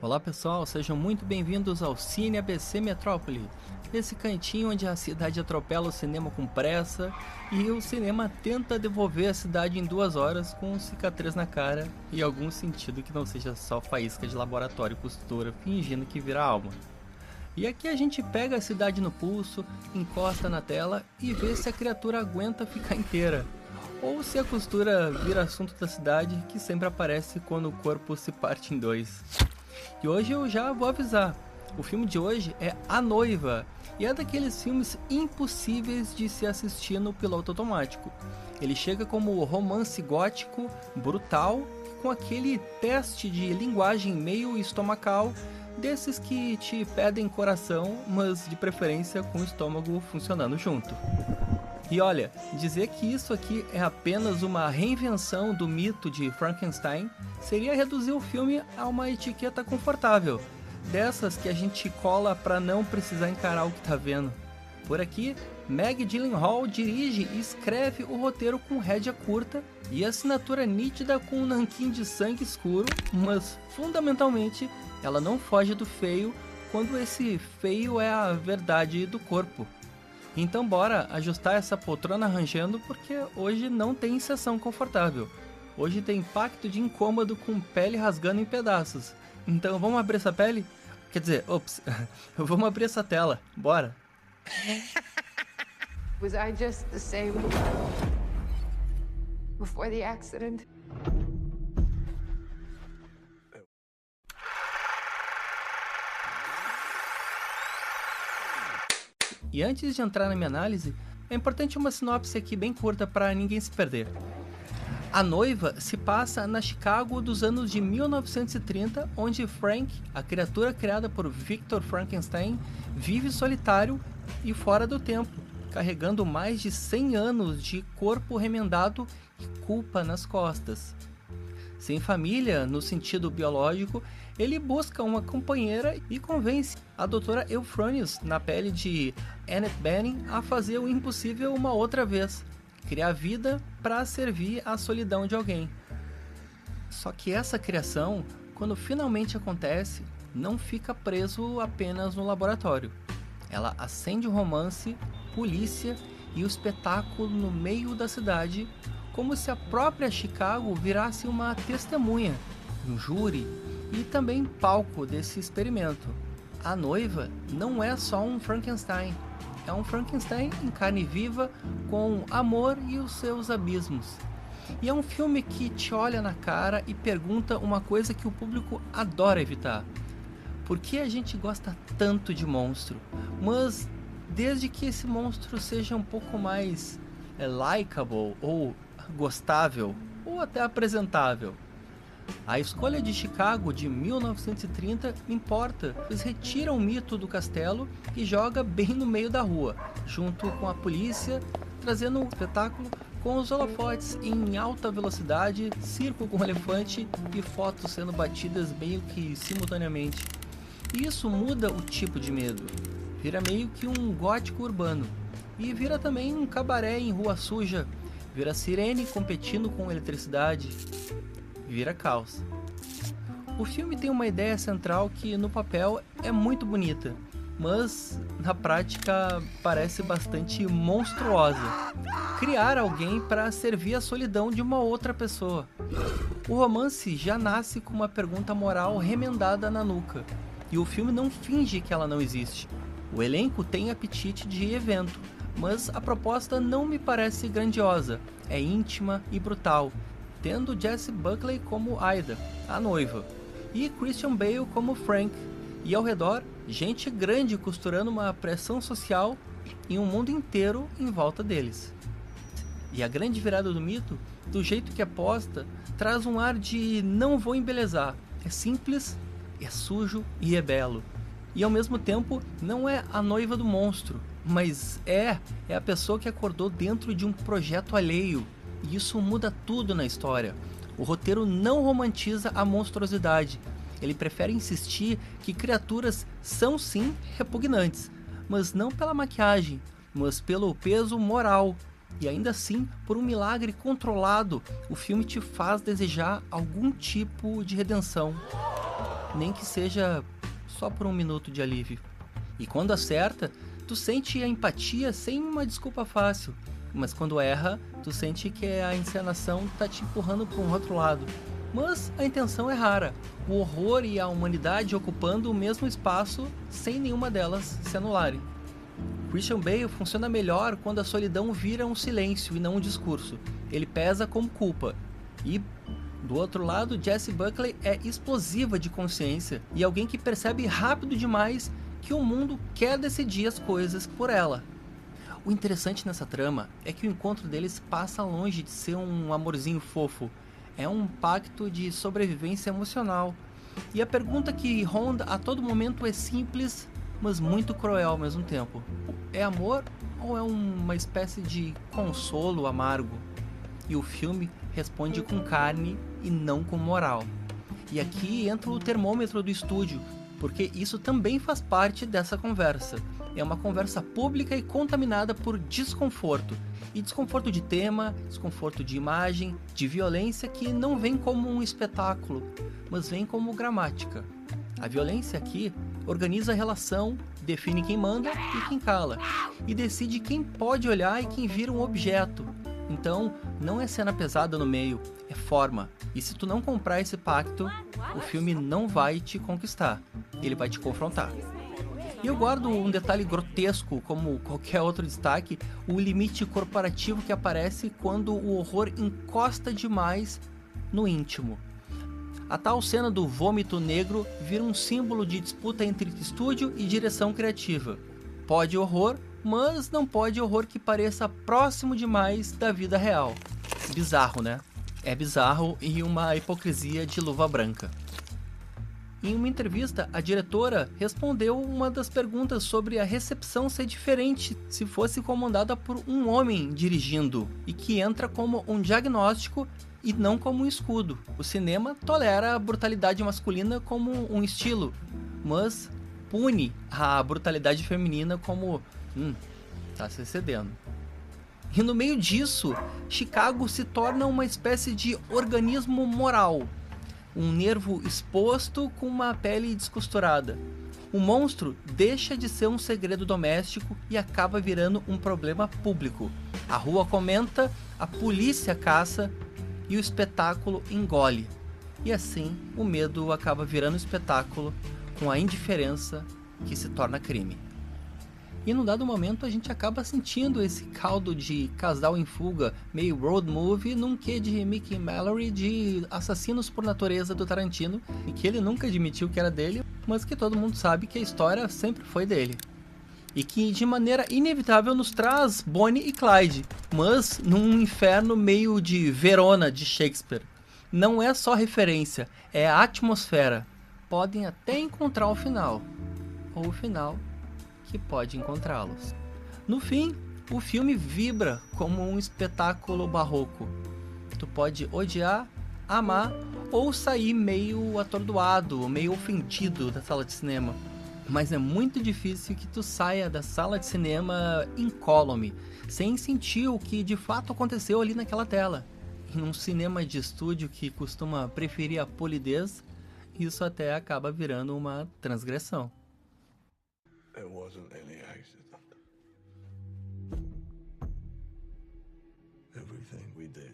Olá pessoal, sejam muito bem-vindos ao Cine ABC Metrópole, esse cantinho onde a cidade atropela o cinema com pressa e o cinema tenta devolver a cidade em 2 horas com cicatriz na cara e algum sentido que não seja só faísca de laboratório e costura fingindo que vira alma. E aqui a gente pega a cidade no pulso, encosta na tela e vê se a criatura aguenta ficar inteira, ou se a costura vira assunto da cidade que sempre aparece quando o corpo se parte em 2. E hoje eu já vou avisar, o filme de hoje é A Noiva, e é daqueles filmes impossíveis de se assistir no piloto automático. Ele chega como romance gótico, brutal, com aquele teste de linguagem meio estomacal, desses que te pedem coração, mas de preferência com o estômago funcionando junto. E olha, dizer que isso aqui é apenas uma reinvenção do mito de Frankenstein seria reduzir o filme a uma etiqueta confortável, dessas que a gente cola para não precisar encarar o que tá vendo. Por aqui, Maggie Gyllenhaal dirige e escreve o roteiro com rédea curta e assinatura nítida com um nanquim de sangue escuro, mas fundamentalmente ela não foge do feio quando esse feio é a verdade do corpo. Então bora ajustar essa poltrona rangendo porque hoje não tem sessão confortável. Hoje tem impacto de incômodo com pele rasgando em pedaços. Então vamos abrir essa pele? Quer dizer, vamos abrir essa tela. Bora! Was I just the same before the accident? E antes de entrar na minha análise, é importante uma sinopse aqui bem curta para ninguém se perder. A Noiva se passa na Chicago dos anos de 1930, onde Frank, a criatura criada por Victor Frankenstein, vive solitário e fora do tempo, carregando mais de 100 anos de corpo remendado e culpa nas costas. Sem família, no sentido biológico, ele busca uma companheira e convence a doutora Euphronius, na pele de Annette Bening, a fazer o impossível uma outra vez, criar vida para servir à solidão de alguém. Só que essa criação, quando finalmente acontece, não fica preso apenas no laboratório. Ela acende o romance, polícia e o espetáculo no meio da cidade, como se a própria Chicago virasse uma testemunha, um júri e também palco desse experimento. A Noiva não é só um Frankenstein, é um Frankenstein em carne viva, com amor e os seus abismos. E é um filme que te olha na cara e pergunta uma coisa que o público adora evitar: por que a gente gosta tanto de monstro? Mas desde que esse monstro seja um pouco mais likeable ou gostável ou até apresentável. A escolha de Chicago de 1930 importa, pois retira o mito do castelo e joga bem no meio da rua, junto com a polícia, trazendo um espetáculo com os holofotes em alta velocidade, circo com elefante e fotos sendo batidas meio que simultaneamente. E isso muda o tipo de medo, vira meio que um gótico urbano, e vira também um cabaré em rua suja, vira sirene competindo com eletricidade, vira caos. O filme tem uma ideia central que no papel é muito bonita, mas na prática parece bastante monstruosa. Criar alguém para servir a solidão de uma outra pessoa. O romance já nasce com uma pergunta moral remendada na nuca, e o filme não finge que ela não existe. O elenco tem apetite de evento, mas a proposta não me parece grandiosa, é íntima e brutal, tendo Jessie Buckley como Ida, a noiva, e Christian Bale como Frank, e ao redor, gente grande costurando uma pressão social e um mundo inteiro em volta deles. E a grande virada do mito, do jeito que é posta, traz um ar de não vou embelezar, é simples, é sujo e é belo. E ao mesmo tempo, não é a noiva do monstro, mas é a pessoa que acordou dentro de um projeto alheio. E isso muda tudo na história. O roteiro não romantiza a monstruosidade. Ele prefere insistir que criaturas são sim repugnantes, mas não pela maquiagem, mas pelo peso moral. E ainda assim, por um milagre controlado, o filme te faz desejar algum tipo de redenção. nem que seja só por 1 minuto de alívio. E quando acerta, tu sente a empatia sem uma desculpa fácil, mas quando erra, tu sente que a encenação tá te empurrando para um outro lado. Mas a intenção é rara, o horror e a humanidade ocupando o mesmo espaço sem nenhuma delas se anularem. Christian Bale funciona melhor quando a solidão vira um silêncio e não um discurso. Ele pesa como culpa. E, do outro lado, Jessie Buckley é explosiva de consciência e alguém que percebe rápido demais que o mundo quer decidir as coisas por ela. O interessante nessa trama é que o encontro deles passa longe de ser um amorzinho fofo. É um pacto de sobrevivência emocional. E a pergunta que ronda a todo momento é simples, mas muito cruel ao mesmo tempo. É amor ou é uma espécie de consolo amargo? E o filme responde com carne e não com moral. E aqui entra o termômetro do estúdio, porque isso também faz parte dessa conversa. É uma conversa pública e contaminada por desconforto. E desconforto de tema, desconforto de imagem, de violência que não vem como um espetáculo, mas vem como gramática. A violência aqui organiza a relação, define quem manda e quem cala, e decide quem pode olhar e quem vira um objeto. Então, não é cena pesada no meio, é forma. E se tu não comprar esse pacto, o filme não vai te conquistar, ele vai te confrontar. E eu guardo um detalhe grotesco, como qualquer outro destaque, o limite corporativo que aparece quando o horror encosta demais no íntimo. A tal cena do vômito negro vira um símbolo de disputa entre estúdio e direção criativa. Pode horror, mas não pode horror que pareça próximo demais da vida real. Bizarro, né? É bizarro e uma hipocrisia de luva branca. Em uma entrevista, a diretora respondeu uma das perguntas sobre a recepção ser diferente se fosse comandada por um homem dirigindo, e que entra como um diagnóstico e não como um escudo. O cinema tolera a brutalidade masculina como um estilo, mas pune a brutalidade feminina como tá se excedendo. E no meio disso, Chicago se torna uma espécie de organismo moral. Um nervo exposto com uma pele descosturada. O monstro deixa de ser um segredo doméstico e acaba virando um problema público. A rua comenta, a polícia caça e o espetáculo engole. E assim, o medo acaba virando espetáculo com a indiferença que se torna crime. E num dado momento a gente acaba sentindo esse caldo de casal em fuga, meio road movie, num quê de Mickey Mallory de Assassinos por Natureza do Tarantino, e que ele nunca admitiu que era dele, mas que todo mundo sabe que a história sempre foi dele. E que de maneira inevitável nos traz Bonnie e Clyde, mas num inferno meio de Verona de Shakespeare. Não é só referência, é a atmosfera. Podem até encontrar o final, ou o final que pode encontrá-los. No fim, o filme vibra como um espetáculo barroco. Tu pode odiar, amar ou sair meio atordoado, meio ofendido da sala de cinema. Mas é muito difícil que tu saia da sala de cinema incólume, sem sentir o que de fato aconteceu ali naquela tela. Em um cinema de estúdio que costuma preferir a polidez, isso até acaba virando uma transgressão. It wasn't any accident. Everything we did.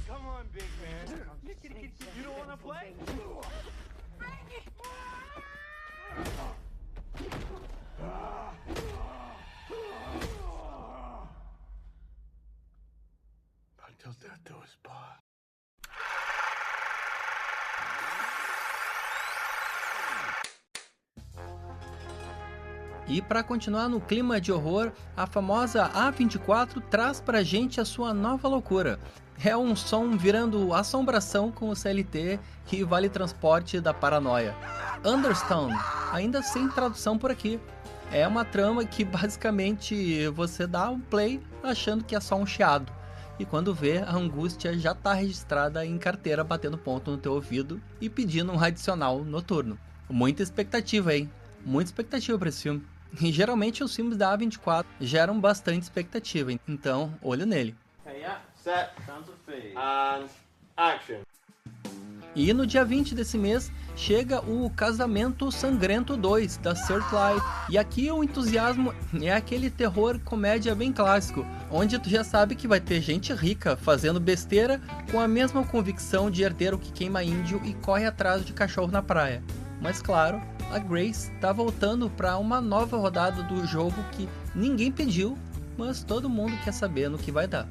Come on, big man. You don't want to play? Until death do us part. E para continuar no clima de horror, a famosa A24 traz pra gente a sua nova loucura. É um som virando assombração com o CLT que vale transporte da paranoia. Understone, ainda sem tradução por aqui. É uma trama que basicamente você dá um play achando que é só um chiado. E quando vê, a angústia já tá registrada em carteira batendo ponto no teu ouvido e pedindo um adicional noturno. Muita expectativa, hein? Muita expectativa pra esse filme. E geralmente os filmes da A24 geram bastante expectativa, então olho nele. Okay, yeah, set, sounds of fade. And action. E no dia 20 desse mês chega o Casamento Sangrento 2 da Searchlight. E aqui o entusiasmo é aquele terror comédia bem clássico, onde tu já sabe que vai ter gente rica fazendo besteira com a mesma convicção de herdeiro que queima índio e corre atrás de cachorro na praia. Mas claro, a Grace tá voltando para uma nova rodada do jogo que ninguém pediu, mas todo mundo quer saber no que vai dar.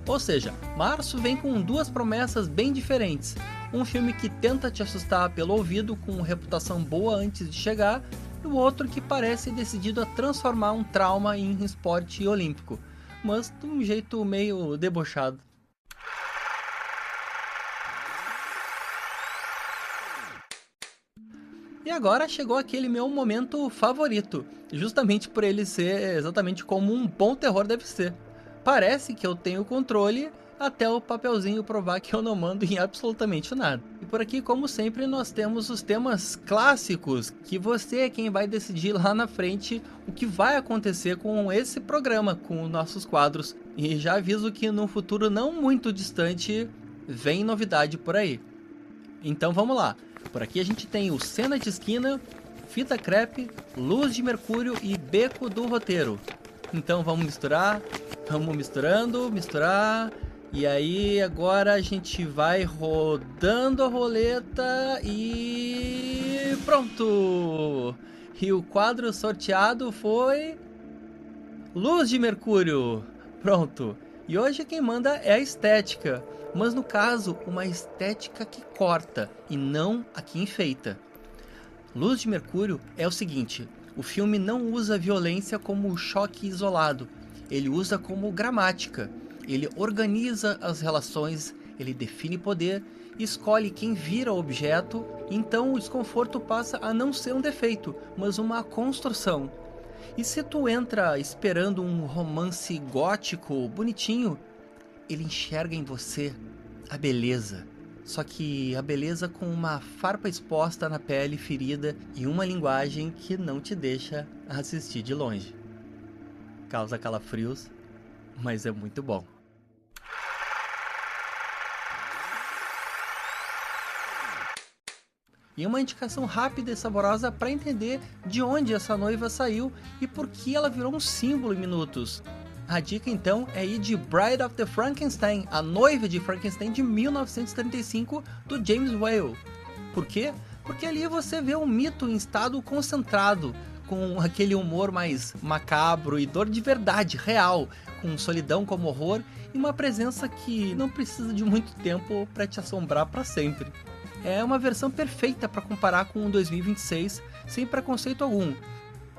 Ou seja, março vem com duas promessas bem diferentes. Um filme que tenta te assustar pelo ouvido com reputação boa antes de chegar, e o outro que parece decidido a transformar um trauma em esporte olímpico, mas de um jeito meio debochado. E agora chegou aquele meu momento favorito, justamente por ele ser exatamente como um bom terror deve ser. Parece que eu tenho controle até o papelzinho provar que eu não mando em absolutamente nada. E por aqui, como sempre, nós temos os temas clássicos, que você é quem vai decidir lá na frente o que vai acontecer com esse programa, com os nossos quadros. E já aviso que no futuro não muito distante, vem novidade por aí. Então vamos lá. Por aqui a gente tem o Cena de Esquina, Fita Crepe, Luz de Mercúrio e Beco do Roteiro. Então vamos misturar, vamos misturar. E aí agora a gente vai rodando a roleta e pronto! E o quadro sorteado foi Luz de Mercúrio. Pronto. E hoje quem manda é a estética, mas no caso uma estética que corta e não a que enfeita. Luz de Mercúrio é o seguinte: o filme não usa violência como choque isolado, ele usa como gramática. Ele organiza as relações, ele define poder, escolhe quem vira objeto, então o desconforto passa a não ser um defeito, mas uma construção. E se tu entra esperando um romance gótico bonitinho, ele enxerga em você a beleza. Só que a beleza com uma farpa exposta na pele ferida e uma linguagem que não te deixa assistir de longe. Causa calafrios, mas é muito bom. E uma indicação rápida e saborosa para entender de onde essa noiva saiu e por que ela virou um símbolo em minutos. A dica então é ir de Bride of the Frankenstein, a noiva de Frankenstein de 1935 do James Whale. Por quê? Porque ali você vê um mito em estado concentrado, com aquele humor mais macabro e dor de verdade, real, com solidão como horror e uma presença que não precisa de muito tempo para te assombrar para sempre. É uma versão perfeita para comparar com o 2026, sem preconceito algum.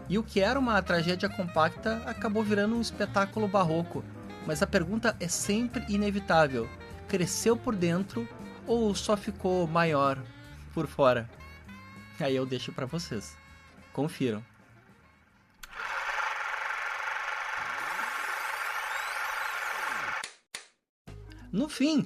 E o que era uma tragédia compacta acabou virando um espetáculo barroco. Mas a pergunta é sempre inevitável: cresceu por dentro ou só ficou maior por fora? Aí eu deixo para vocês. Confiram. No fim,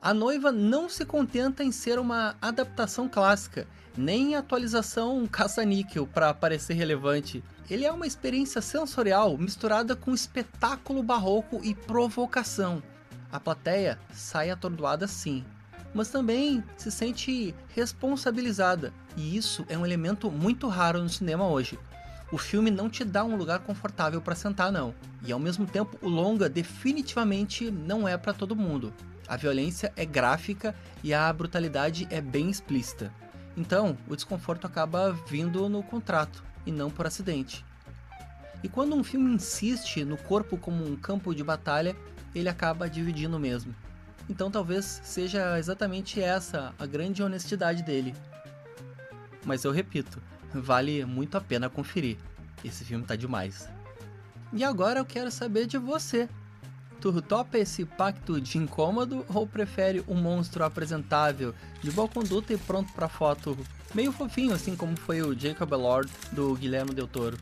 a noiva não se contenta em ser uma adaptação clássica, nem atualização caça-níquel para parecer relevante. Ele é uma experiência sensorial misturada com espetáculo barroco e provocação. A plateia sai atordoada sim, mas também se sente responsabilizada, e isso é um elemento muito raro no cinema hoje. O filme não te dá um lugar confortável para sentar não, e ao mesmo tempo o longa definitivamente não é para todo mundo. A violência é gráfica e a brutalidade é bem explícita. Então, o desconforto acaba vindo no contrato e não por acidente. E quando um filme insiste no corpo como um campo de batalha, ele acaba dividindo mesmo. Então talvez seja exatamente essa a grande honestidade dele. Mas eu repito, vale muito a pena conferir. Esse filme tá demais. E agora eu quero saber de você. Tu topa esse pacto de incômodo ou prefere um monstro apresentável, de boa conduta e pronto pra foto, meio fofinho assim como foi o Jacob Elord do Guilherme Del Toro?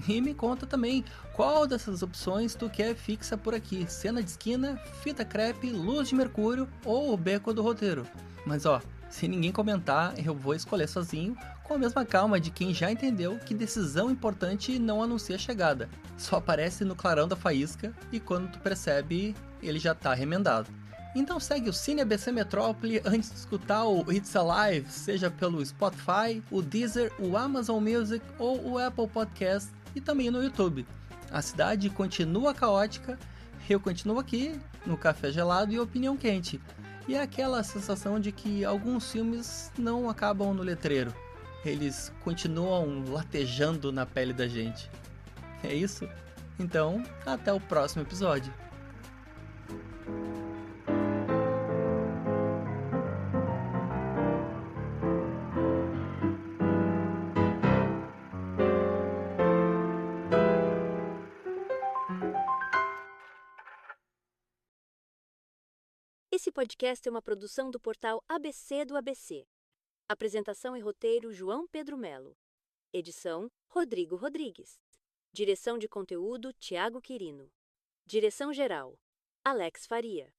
E me conta também qual dessas opções tu quer fixa por aqui: Cena de Esquina, Fita Crepe, Luz de Mercúrio ou o Beco do Roteiro. Mas ó, se ninguém comentar, eu vou escolher sozinho, com a mesma calma de quem já entendeu que decisão importante não anuncia a chegada. Só aparece no clarão da faísca e quando tu percebe, ele já tá remendado. Então segue o Cine ABC Metrópole antes de escutar o It's Alive, seja pelo Spotify, o Deezer, o Amazon Music ou o Apple Podcast e também no YouTube. A cidade continua caótica, eu continuo aqui no Café Gelado e Opinião Quente. E é aquela sensação de que alguns filmes não acabam no letreiro. Eles continuam latejando na pele da gente. É isso? Então, até o próximo episódio. Esse podcast é uma produção do portal ABC do ABC. Apresentação e roteiro João Pedro Melo. Edição Rodrigo Rodrigues. Direção de conteúdo Tiago Quirino. Direção-geral Alex Faria.